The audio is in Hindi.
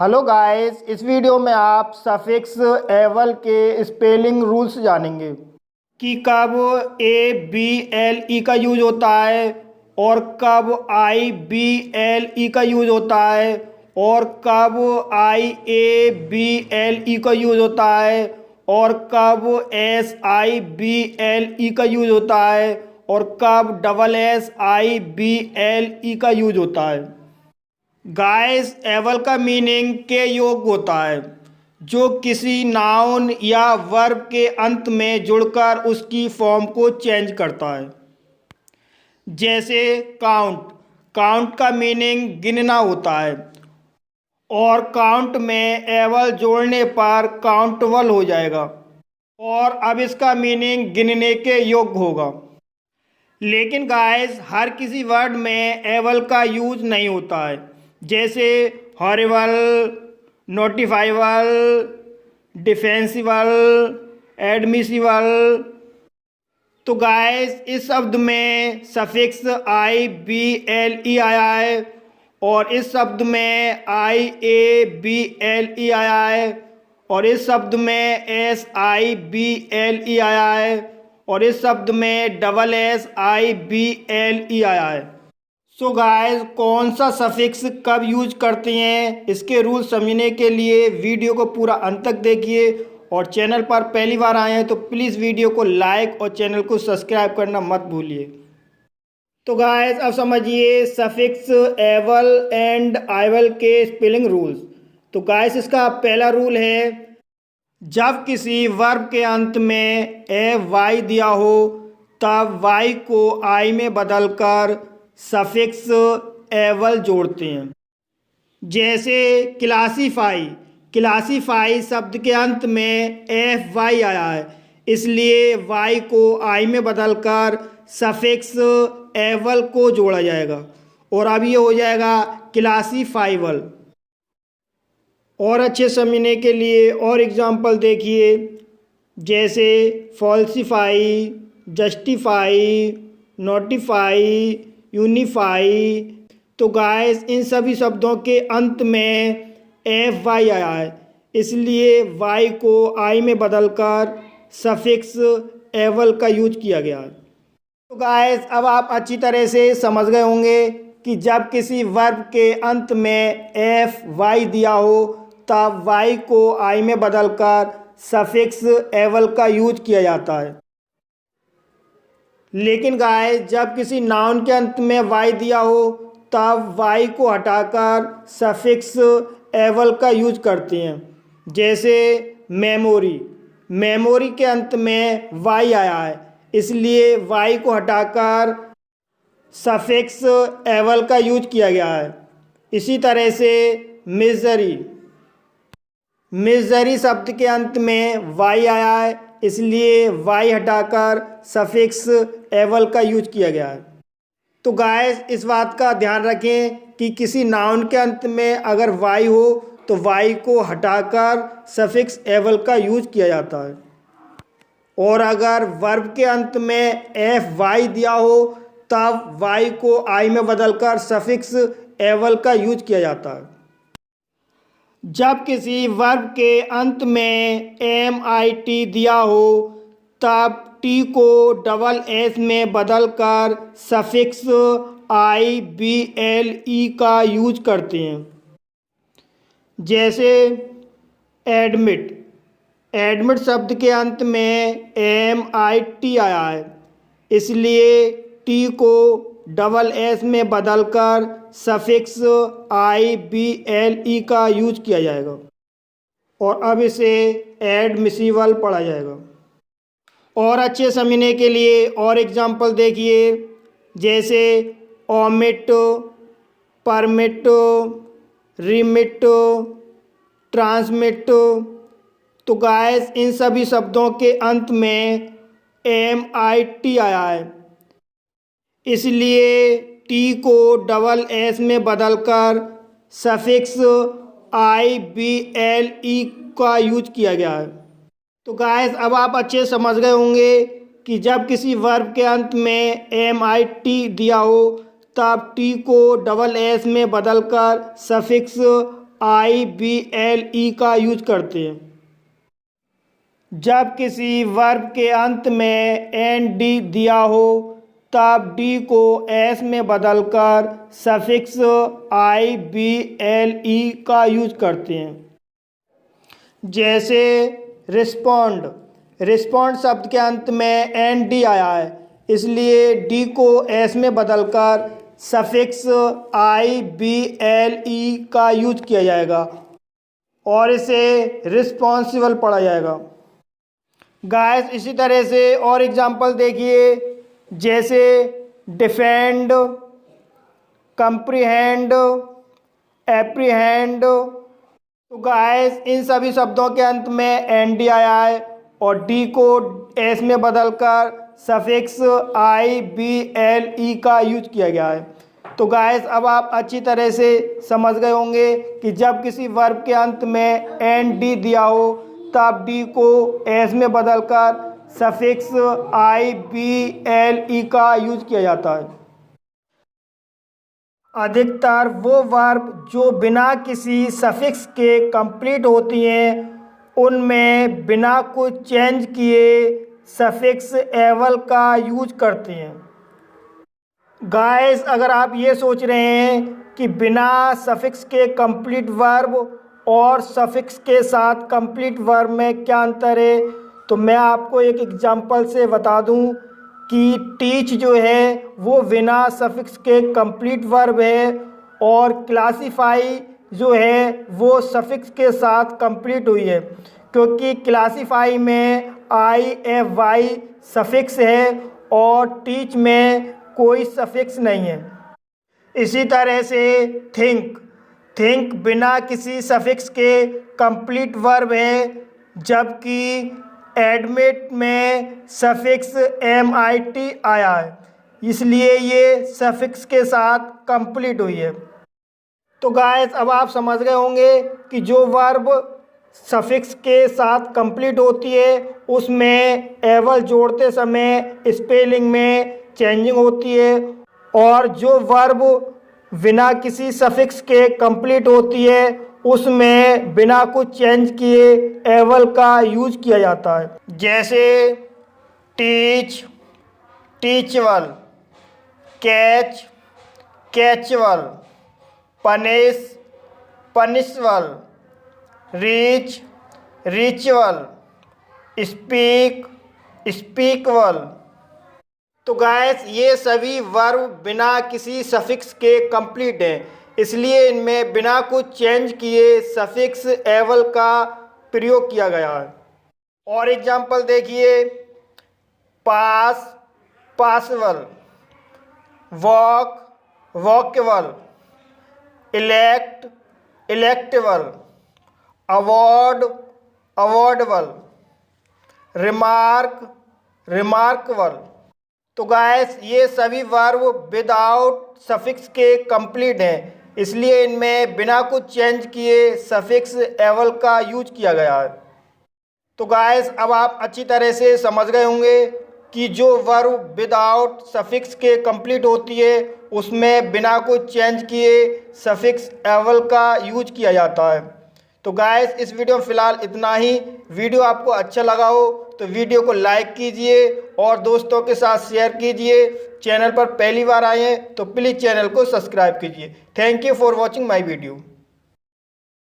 हेलो गाइस, इस वीडियो में आप सफिक्स एवल के स्पेलिंग रूल्स जानेंगे कि कब ए बी एल ई का यूज होता है और कब आई बी एल ई का यूज होता है और कब आई ए बी एल ई का यूज होता है और कब S I B L E का यूज होता है और कब double S I B L E का यूज होता है। गाइस, एवल का मीनिंग के योग होता है जो किसी नाउन या वर्ब के अंत में जुड़कर उसकी फॉर्म को चेंज करता है। जैसे काउंट, काउंट का मीनिंग गिनना होता है और काउंट में एवल जोड़ने पर काउंटबल हो जाएगा और अब इसका मीनिंग गिनने के योग्य होगा। लेकिन गाइस, हर किसी वर्ड में एवल का यूज नहीं होता है। जैसे हॉरिबल, नोटिफाइबल, डिफेंसिबल, एडमिसिबल। तो गाइस, इस शब्द में सफिक्स आई बी एल ई आया है और इस शब्द में आई ए बी एल ई आया है और इस शब्द में S I B L E आया है और इस शब्द में double S I B L E आया है। सो गाइस, कौन सा सफिक्स कब यूज करते हैं इसके रूल समझने के लिए वीडियो को पूरा अंत तक देखिए और चैनल पर पहली बार आए हैं तो प्लीज़ वीडियो को लाइक और चैनल को सब्सक्राइब करना मत भूलिए। तो गाइस, अब समझिए सफिक्स एवल एंड आइवल के स्पेलिंग रूल्स। तो गाइस, इसका पहला रूल है, जब किसी वर्ब के अंत में ए वाई दिया हो तब वाई को आई में बदलकर सफिक्स एवल जोड़ते हैं। जैसे क्लासीफाई, क्लासीफाई शब्द के अंत में एफ वाई आया है, इसलिए वाई को आई में बदलकर सफिक्स एवल को जोड़ा जाएगा और अब ये हो जाएगा क्लासीफाइबल। और अच्छे समझने के लिए और एग्जांपल देखिए, जैसे फॉल्सिफाई, जस्टिफाई, नोटिफाई, यूनिफाई। तो गाइस, इन सभी शब्दों के अंत में एफ वाई आया है, इसलिए वाई को आई में बदलकर सफिक्स एवल का यूज किया गया है। तो गाइस, अब आप अच्छी तरह से समझ गए होंगे कि जब किसी वर्ब के अंत में एफ वाई दिया हो तब वाई को आई में बदलकर सफिक्स एवल का यूज किया जाता है। लेकिन गाइस, जब किसी नाउन के अंत में वाई दिया हो तब वाई को हटाकर सफिक्स एवल का यूज करते हैं। जैसे मेमोरी, मेमोरी के अंत में वाई आया है, इसलिए वाई को हटाकर सफिक्स एवल का यूज किया गया है। इसी तरह से मिजरी, मिजरी शब्द के अंत में वाई आया है, इसलिए वाई हटाकर सफिक्स एवल का यूज किया गया है। तो गाइस, इस बात का ध्यान रखें कि किसी नाउन के अंत में अगर वाई हो तो वाई को हटाकर सफिक्स एवल का यूज किया जाता है और अगर वर्ब के अंत में एफ वाई दिया हो तब वाई को आई में बदलकर सफिक्स एवल का यूज किया जाता है। जब किसी वर्ब के अंत में एम आई टी दिया हो तब टी को डबल एस में बदलकर सफिक्स आई बी एल ई का यूज करते हैं। जैसे एडमिट, एडमिट शब्द के अंत में एम आई टी आया है, इसलिए टी को डबल एस में बदलकर सफिक्स आई बी एल ई का यूज किया जाएगा और अब इसे एडमिसिबल पढ़ा जाएगा। और अच्छे समझने के लिए और एग्जांपल देखिए, जैसे ओमिट, परमिट, रिमिट, ट्रांसमिट। तो गाइस, इन सभी शब्दों के अंत में एम आई टी आया है, इसलिए टी को डबल एस में बदलकर सफिक्स आई बी एल ई का यूज किया गया है। तो गाइस, अब आप अच्छे समझ गए होंगे कि जब किसी वर्ब के अंत में एम आई टी दिया हो तब टी को डबल एस में बदलकर सफिक्स IBLE का यूज करते हैं। जब किसी वर्ब के अंत में ND दिया हो तब D को S में बदलकर सफिक्स IBLE का यूज करते हैं। जैसे रिस्पॉन्ड, रिस्पॉन्ड शब्द के अंत में ND आया है, इसलिए D को S में बदलकर सफिक्स IBLE का यूज किया जाएगा और इसे रिस्पॉन्सिबल पढ़ा जाएगा। गाइस इसी तरह से और एग्जांपल देखिए, जैसे डिफेंड, कंप्रीहेंड, एप्रीहेंड। तो गाइस इन सभी शब्दों के अंत में ND आया है और D को S में बदलकर सफिक्स IBLE का यूज किया गया है। तो गाइस अब आप अच्छी तरह से समझ गए होंगे कि जब किसी वर्ब के अंत में ND दिया हो तब D को S में बदलकर सफिक्स IBLE का यूज किया जाता है। अधिकतर वो वर्ब जो बिना किसी सफिक्स के कंप्लीट होती हैं उनमें बिना कुछ चेंज किए सफिक्स एवल का यूज करते हैं। गाइस अगर आप ये सोच रहे हैं कि बिना सफिक्स के कंप्लीट वर्ब और सफिक्स के साथ कंप्लीट वर्ब में क्या अंतर है, तो मैं आपको एक एग्जांपल से बता दूं कि टीच जो है वो बिना सफिक्स के कंप्लीट वर्ब है और क्लासीफाई जो है वो सफिक्स के साथ कंप्लीट हुई है, क्योंकि क्लासीफाई में IFY सफिक्स है और टीच में कोई सफिक्स नहीं है। इसी तरह से थिंक, थिंक बिना किसी सफिक्स के कंप्लीट वर्ब है, जबकि एडमिट में सफिक्स MIT आया है, इसलिए ये सफिक्स के साथ कंप्लीट हुई है। तो गाइस अब आप समझ गए होंगे कि जो वर्ब सफिक्स के साथ कंप्लीट होती है उसमें एवल जोड़ते समय स्पेलिंग में चेंजिंग होती है और जो वर्ब बिना किसी सफिक्स के कंप्लीट होती है उसमें बिना कुछ चेंज किए एवल का यूज किया जाता है। जैसे teach, teachable, catch, catchable, punish, punishable, reach, reachable, speak, speakable. तो गाइस ये सभी वर्ब बिना किसी सफिक्स के कंप्लीट हैं, इसलिए इनमें बिना कुछ चेंज किए सफिक्स एवल का प्रयोग किया गया है। और एग्जांपल देखिए, pass, passable, walk, walkable, elect, electable, award, awardable, remark, remarkable. तो गाइस ये सभी वर्ब विदाउट सफिक्स के कंप्लीट हैं, इसलिए इनमें बिना कुछ चेंज किए सफिक्स एवल का यूज किया गया है। तो गाइस अब आप अच्छी तरह से समझ गए होंगे कि जो वर्ब विदाउट सफिक्स के कंप्लीट होती है उसमें बिना कुछ चेंज किए सफिक्स एवल का यूज किया जाता है। तो गाइस इस वीडियो में फ़िलहाल इतना ही। वीडियो आपको अच्छा लगा हो तो वीडियो को लाइक कीजिए और दोस्तों के साथ शेयर कीजिए। चैनल पर पहली बार आए हैं तो प्लीज़ चैनल को सब्सक्राइब कीजिए। Thank you for watching my video.